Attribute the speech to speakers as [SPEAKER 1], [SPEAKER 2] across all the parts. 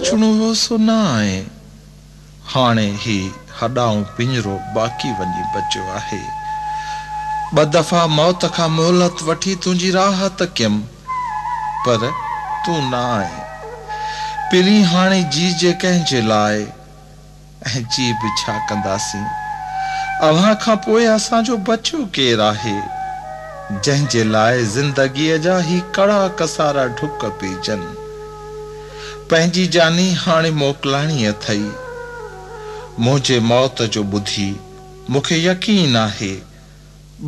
[SPEAKER 1] चुनो सुनाए हाणे ही हडाऊं पिंजरो बाकी वञी बचियो आहे। ॿ दफ़ा मौत खां मोहलत वठी तुंहिंजी राह तकियमि पर तूं न आहे। पिरी हाणे जी जे कंहिंजे लाइ ऐं जी बि छा कंदासीं। अव्हां खां पोइ असांजो बचियो केरु आहे जंहिंजे लाइ ज़िंदगीअ जा ही कड़ा कसारा ढुक पीजनि। पंहिंजी जानी हाणे मोकिलाणी अथई। मुंहिंजे मौत जो ॿुधी मूंखे यकीन आहे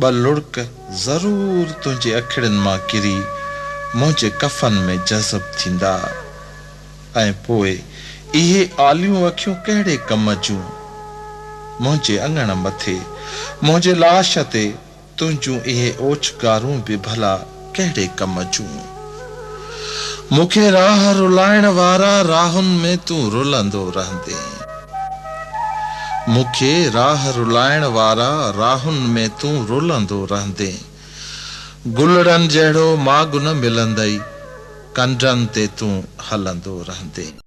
[SPEAKER 1] ॿ लुड़क ज़रूर तुंहिंजे अखिड़नि मां किरी मुंहिंजे कफ़न में जज़ब थींदा। ऐं पोइ इहे आलियूं अखियूं कहिड़े कम जूं। मुंहिंजे अङण मथे मुंहिंजे लाश ते तुंहिंजूं इहे ओछगारूं बि भला कहिड़े कम जूं। मूंखे राह रुलाइण वारा राहुनि में तूं रुलंदो रहंदे। मूंखे राह रुलाइण वारा राहुनि में तूं रुलंदो रहंदे। गुलड़नि जहिड़ो माॻु न मिलंदई कंडनि ते तूं हलंदो रहंदे।